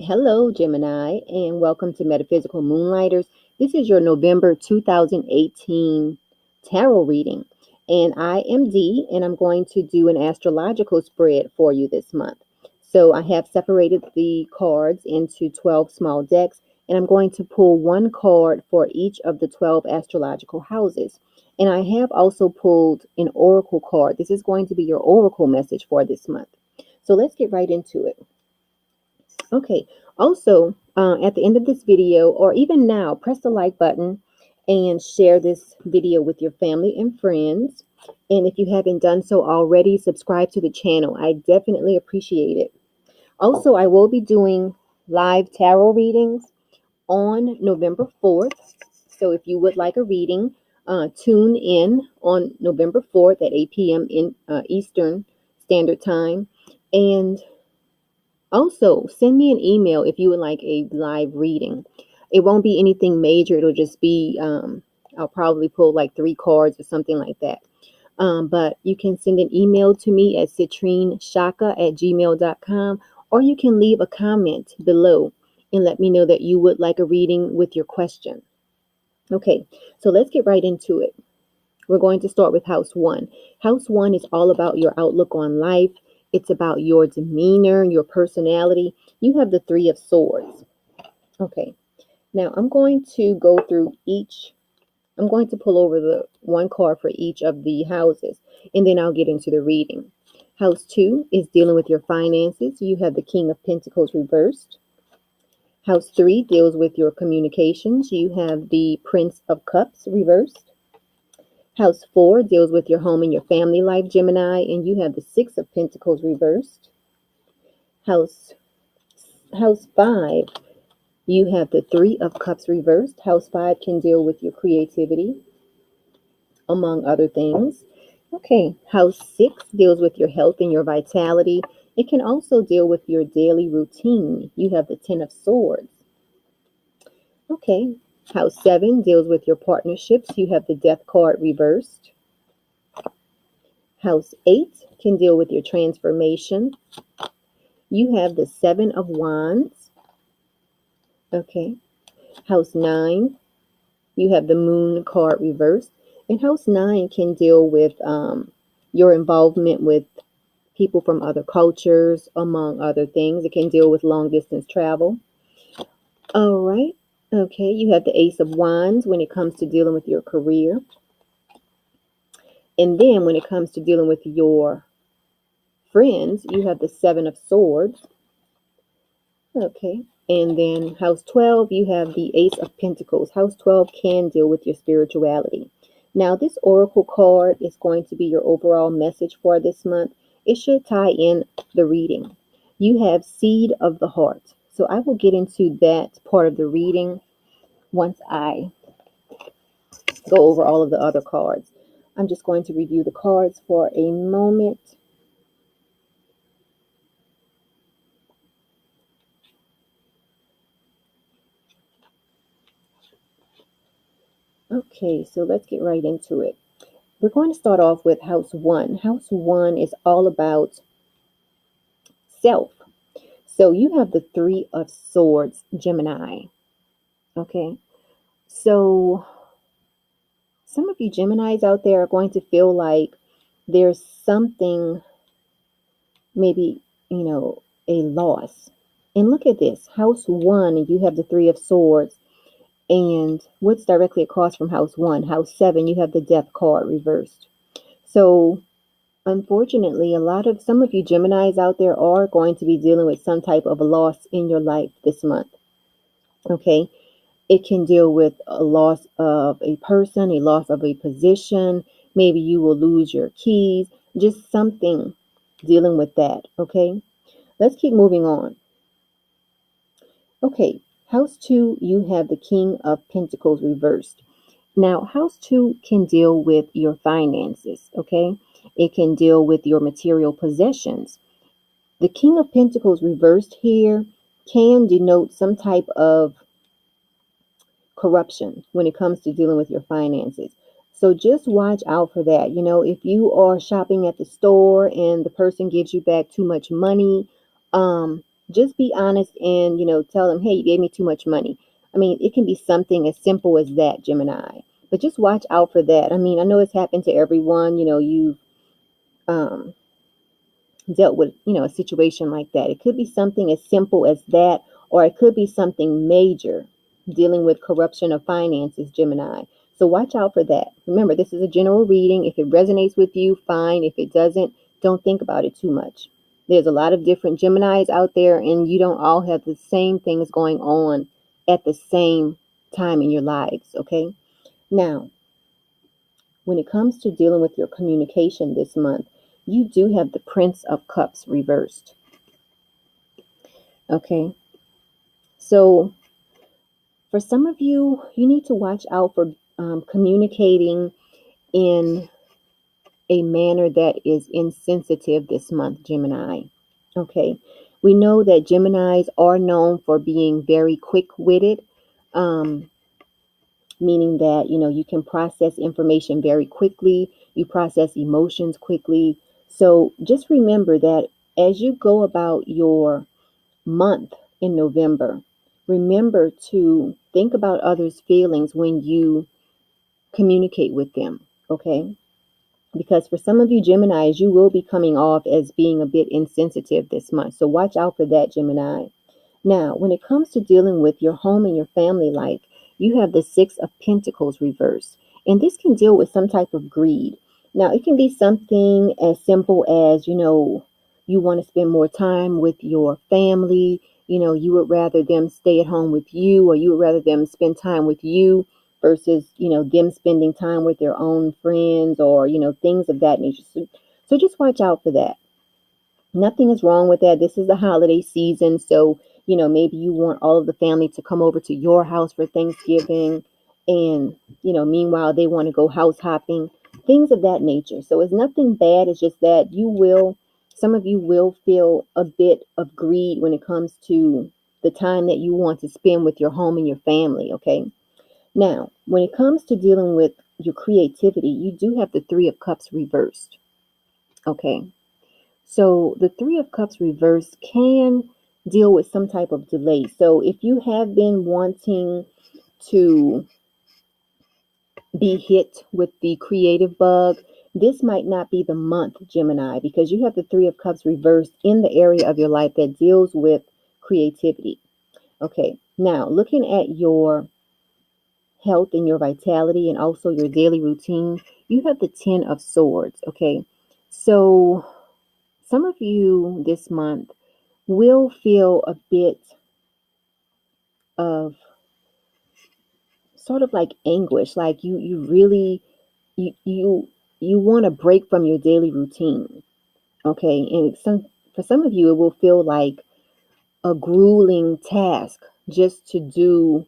Hello, Gemini, and welcome to Metaphysical Moonlighters. This is your November 2018 tarot reading. And I am Dee, and I'm going to do an astrological spread for you this month. So I have separated the cards into 12 small decks, and I'm going to pull one card for each of the 12 astrological houses. And I have also pulled an oracle card. This is going to be your oracle message for this month. So let's get right into it. Okay. Also, at the end of this video, or even now, press the like button and share this video with your family and friends. And if you haven't done so already, subscribe to the channel. I definitely appreciate it. Also, I will be doing live tarot readings on November 4th. So if you would like a reading, tune in on November 4th at 8 p.m. in Eastern Standard Time. And also, send me an email if you would like a live reading. It won't be anything major. It'll just be, I'll probably pull like 3 cards or something like that. But you can send an email to me at citrineshaka@gmail.com, or you can leave a comment below and let me know that you would like a reading with your question. Okay, so let's get right into it. We're going to start with house 1. House 1 is all about your outlook on life. It's about your demeanor, your personality. You have the 3 of Swords. Okay. Now I'm going to go through each. I'm going to pull over the one card for each of the houses, and then I'll get into the reading. House 2 is dealing with your finances. You have the King of Pentacles reversed. House 3 deals with your communications. You have the Prince of Cups reversed. House 4 deals with your home and your family life, Gemini, and you have the Six of Pentacles reversed. House 5, you have the Three of Cups reversed. House 5 can deal with your creativity, among other things. Okay, House 6 deals with your health and your vitality. It can also deal with your daily routine. You have the Ten of Swords. Okay, House 7 deals with your partnerships. You have the Death card reversed. House 8 can deal with your transformation. You have the Seven of Wands. Okay. House 9, you have the Moon card reversed. And House 9 can deal with your involvement with people from other cultures, among other things. It can deal with long distance travel. All right. Okay. You have the Ace of Wands when it comes to dealing with your career. And then when it comes to dealing with your friends, you have the Seven of Swords. Okay. And then house 12, you have the Ace of Pentacles. House 12 can deal with your spirituality. Now, this oracle card is going to be your overall message for this month. It should tie in the reading. You have Seed of the Heart. So I will get into that part of the reading once I go over all of the other cards. I'm just going to review the cards for a moment. Okay, so let's get right into it. We're going to start off with house 1. House 1 is all about self. So you have the Three of Swords, Gemini. Okay. So some of you Geminis out there are going to feel like there's something, maybe, a loss. And look at this. House 1, you have the Three of Swords. And what's directly across from house 1? House 7, you have the Death card reversed. So unfortunately, some of you Geminis out there are going to be dealing with some type of a loss in your life this month. Okay. It can deal with a loss of a person, a loss of a position. Maybe you will lose your keys, just something dealing with that. Okay. Let's keep moving on. Okay. House 2, you have the King of Pentacles reversed. Now, house 2 can deal with your finances. Okay. It can deal with your material possessions. The King of Pentacles reversed here can denote some type of corruption when it comes to dealing with your finances. So just watch out for that. If you are shopping at the store and the person gives you back too much money, just be honest and, tell them, hey, you gave me too much money. I mean, it can be something as simple as that, Gemini. But just watch out for that. I mean, I know it's happened to everyone. You've um, dealt with, a situation like that. It could be something as simple as that, or it could be something major dealing with corruption of finances, Gemini. So watch out for that. Remember, this is a general reading. If it resonates with you, fine. If it doesn't, don't think about it too much. There's a lot of different Geminis out there, and you don't all have the same things going on at the same time in your lives, okay? Now, when it comes to dealing with your communication this month, you do have the Prince of Cups reversed. Okay. So for some of you, you need to watch out for communicating in a manner that is insensitive this month, Gemini. Okay. We know that Geminis are known for being very quick-witted. Um, Meaning that you can process information very quickly, you process emotions quickly. So just remember that as you go about your month in November, remember to think about others' feelings when you communicate with them, okay? Because for some of you Geminis, you will be coming off as being a bit insensitive this month, so watch out for that, Gemini. Now, when it comes to dealing with your home and your family life, you have the Six of Pentacles reversed. And this can deal with some type of greed. Now, it can be something as simple as, you want to spend more time with your family. You would rather them stay at home with you, or you would rather them spend time with you versus, them spending time with their own friends, or, things of that nature. So just watch out for that. Nothing is wrong with that. This is the holiday season. So, maybe you want all of the family to come over to your house for Thanksgiving. And, meanwhile, they want to go house hopping, things of that nature. So it's nothing bad. It's just that some of you will feel a bit of greed when it comes to the time that you want to spend with your home and your family. Okay. Now, when it comes to dealing with your creativity, you do have the Three of Cups reversed. Okay. So the Three of Cups reversed can deal with some type of delay. So if you have been wanting to be hit with the creative bug, this might not be the month, Gemini, because you have the Three of Cups reversed in the area of your life that deals with creativity. Okay, now looking at your health and your vitality and also your daily routine, you have the Ten of Swords. Okay, so some of you this month will feel a bit of sort of like anguish, like you really you want to break from your daily routine. Okay, and for some of you it will feel like a grueling task just to do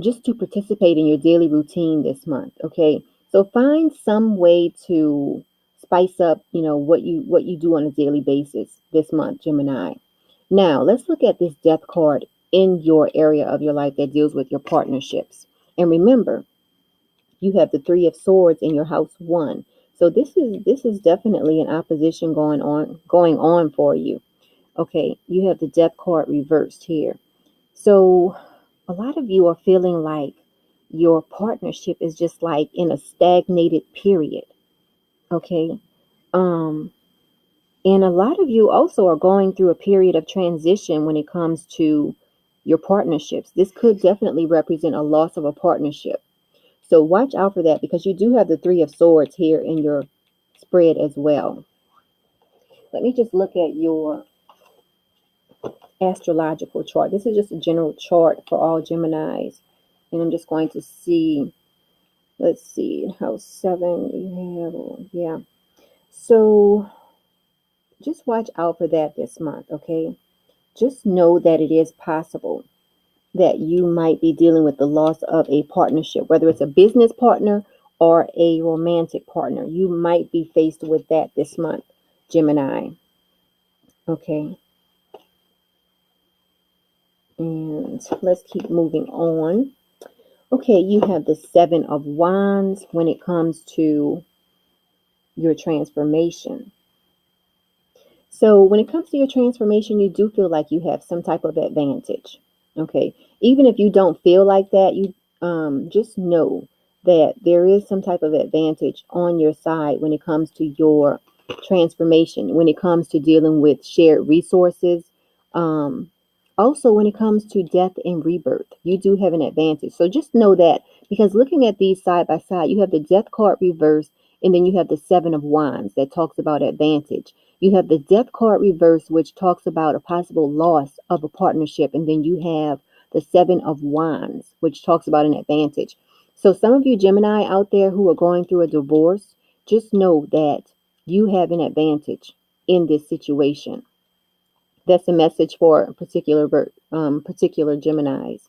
just to participate in your daily routine this month. Okay, so find some way to spice up what you do on a daily basis this month, Gemini. Now let's look at this Death card in your area of your life that deals with your partnerships. And remember, you have the Three of Swords in your house one. So this is definitely an opposition going on for you. Okay, you have the Death card reversed here. So a lot of you are feeling like your partnership is just like in a stagnated period. Okay. Um, and a lot of you also are going through a period of transition when it comes to your partnerships. This could definitely represent a loss of a partnership. So watch out for that because you do have the Three of Swords here in your spread as well. Let me just look at your astrological chart. This is just a general chart for all Geminis. And I'm just going to see, let's see, house 7 you have, yeah. So just watch out for that this month, okay? Just know that it is possible that you might be dealing with the loss of a partnership, whether it's a business partner or a romantic partner. You might be faced with that this month, Gemini. Okay. And let's keep moving on. Okay, you have the Seven of Wands when it comes to your transformation. So when it comes to your transformation, you do feel like you have some type of advantage. Okay. Even if you don't feel like that, you just know that there is some type of advantage on your side when it comes to your transformation, when it comes to dealing with shared resources. Um, Also, when it comes to death and rebirth, you do have an advantage. So just know that, because looking at these side by side, you have the death card reversed, and then you have the Seven of Wands that talks about advantage. You have the death card reverse, which talks about a possible loss of a partnership. And then you have the Seven of Wands, which talks about an advantage. So some of you Gemini out there who are going through a divorce, just know that you have an advantage in this situation. That's a message for particular Geminis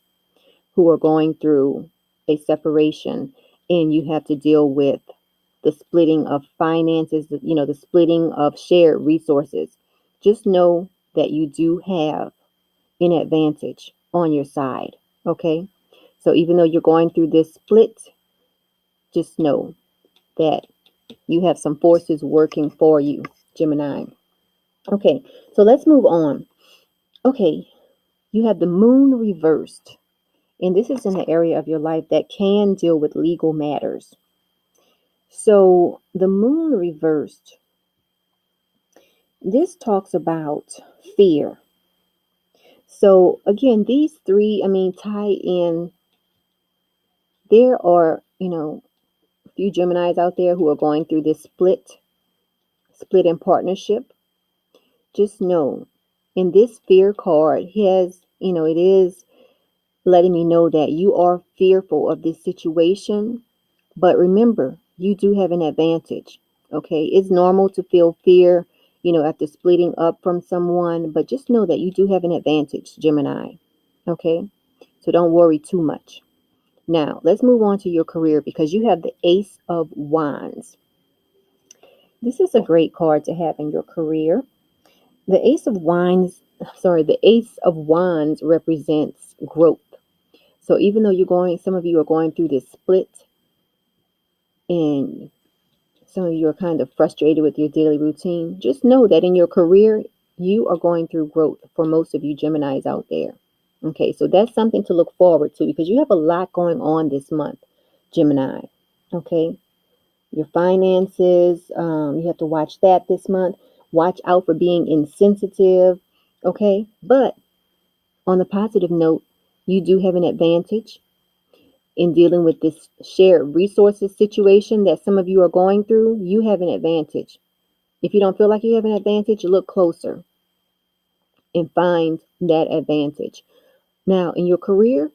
who are going through a separation, and you have to deal with the splitting of finances, the splitting of shared resources. Just know that you do have an advantage on your side. Okay. So even though you're going through this split, just know that you have some forces working for you, Gemini. Okay. So let's move on. Okay. You have the moon reversed. And this is in the area of your life that can deal with legal matters. So the moon reversed, this talks about fear. So again, these three, tie in. There are, a few Geminis out there who are going through this split in partnership. Just know, in this fear card, it is letting me know that you are fearful of this situation. But remember, you do have an advantage. Okay. It's normal to feel fear, after splitting up from someone, but just know that you do have an advantage, Gemini. Okay. So don't worry too much. Now, let's move on to your career, because you have the Ace of Wands. This is a great card to have in your career. The Ace of Wands represents growth. So even though some of you are going through this split, and some of you are kind of frustrated with your daily routine, just know that in your career, you are going through growth for most of you Geminis out there. Okay, so that's something to look forward to, because you have a lot going on this month, Gemini. Okay, your finances, you have to watch that this month. Watch out for being insensitive. Okay, but on the positive note, you do have an advantage in dealing with this shared resources situation that some of you are going through. You have an advantage. If you don't feel like you have an advantage, look closer and find that advantage. Now, in your career,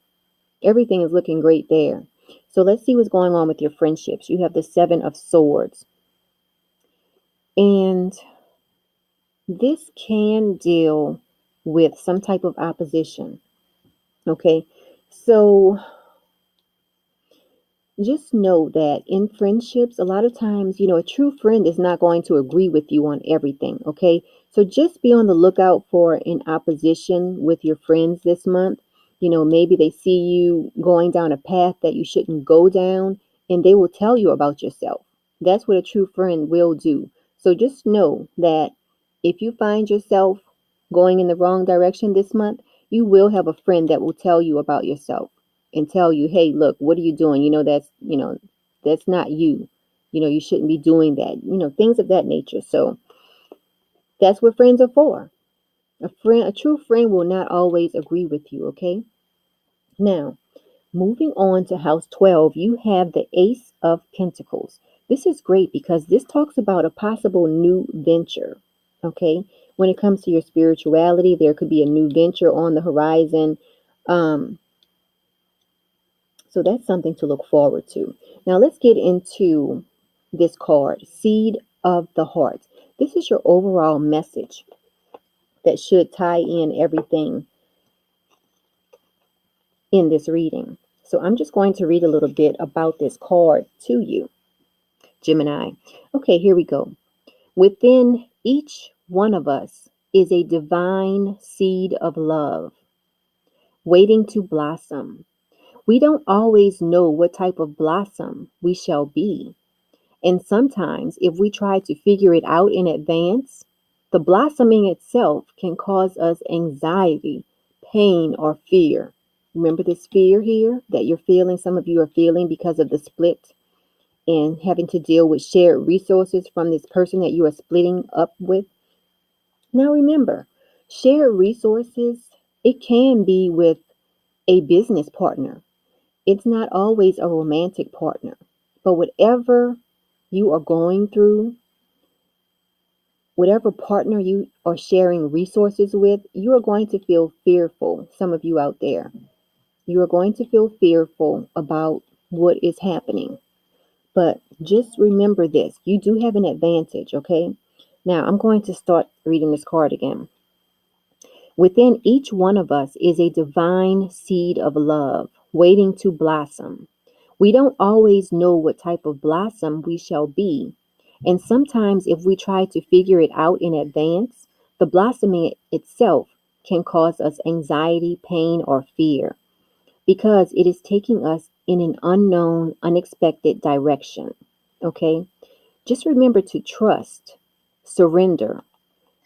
everything is looking great there. So let's see what's going on with your friendships. You have the Seven of Swords. And this can deal with some type of opposition. Okay. So just know that in friendships, a lot of times, a true friend is not going to agree with you on everything. Okay. So just be on the lookout for an opposition with your friends this month. Maybe they see you going down a path that you shouldn't go down, and they will tell you about yourself. That's what a true friend will do. So just know that if you find yourself going in the wrong direction this month, you will have a friend that will tell you about yourself and tell you, hey, look, what are you doing? That's not you. You shouldn't be doing that, things of that nature. So that's what friends are for. A true friend will not always agree with you. Okay. Now, moving on to house 12, you have the Ace of Pentacles. This is great because this talks about a possible new venture. Okay. When it comes to your spirituality, there could be a new venture on the horizon. Um, So that's something to look forward to. Now let's get into this card, Seed of the Heart. This is your overall message that should tie in everything in this reading. So I'm just going to read a little bit about this card to you, Gemini. Okay, here we go. Within each one of us is a divine seed of love waiting to blossom. We don't always know what type of blossom we shall be. And sometimes, if we try to figure it out in advance, The blossoming itself can cause us anxiety, pain, or fear. Remember this fear here that you're feeling, some of you are feeling because of the split and having to deal with shared resources from this person that you are splitting up with. Now remember, shared resources, it can be with a business partner. It's not always a romantic partner. But whatever you are going through, whatever partner you are sharing resources with, you are going to feel fearful. Some of you out there, you are going to feel fearful about what is happening. But just remember this, you do have an advantage, okay? Now I'm going to start reading this card again. Within each one of us is a divine seed of love waiting to blossom. We don't always know what type of blossom we shall be. And sometimes, if we try to figure it out in advance, the blossoming itself can cause us anxiety, pain, or fear because it is taking us in an unknown, unexpected direction. Okay? Just remember to trust, surrender,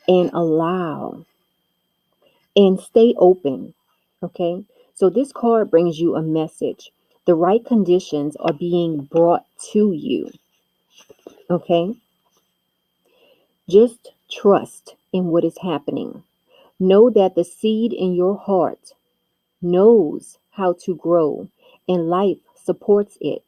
and allow and stay open. Okay? So this card brings you a message. The right conditions are being brought to you. Okay? Just trust in what is happening. Know that the seed in your heart knows how to grow and life supports it.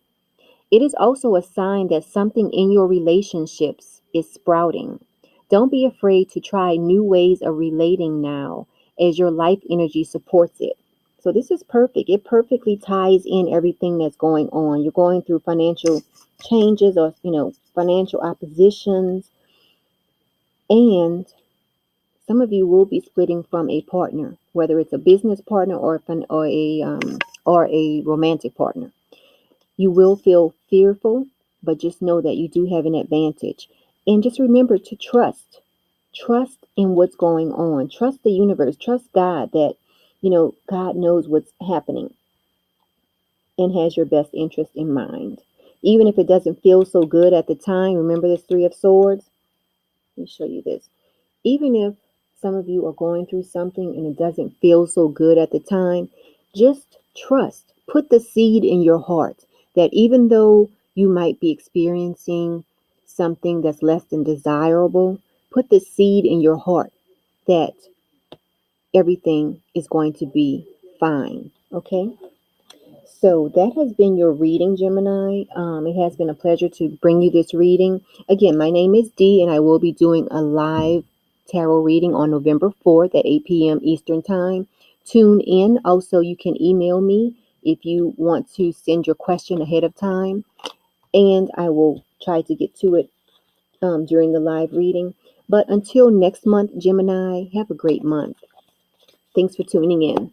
It is also a sign that something in your relationships is sprouting. Don't be afraid to try new ways of relating now as your life energy supports it. So this is perfect. It perfectly ties in everything that's going on. You're going through financial changes or, financial oppositions, and some of you will be splitting from a partner, whether it's a business partner or a romantic partner. You will feel fearful, but just know that you do have an advantage. And just remember to trust. Trust in what's going on. Trust the universe. Trust God that, God knows what's happening and has your best interest in mind. Even if it doesn't feel so good at the time, remember this Three of Swords? Let me show you this. Even if some of you are going through something and it doesn't feel so good at the time, just trust. Put the seed in your heart that even though you might be experiencing something that's less than desirable, put the seed in your heart that everything is going to be fine. Okay? So that has been your reading, Gemini. It has been a pleasure to bring you this reading. Again, my name is Dee, and I will be doing a live tarot reading on November 4th at 8 p.m. Eastern Time. Tune in. Also, you can email me if you want to send your question ahead of time, and I will try to get to it during the live reading. But until next month, Gemini, have a great month. Thanks for tuning in.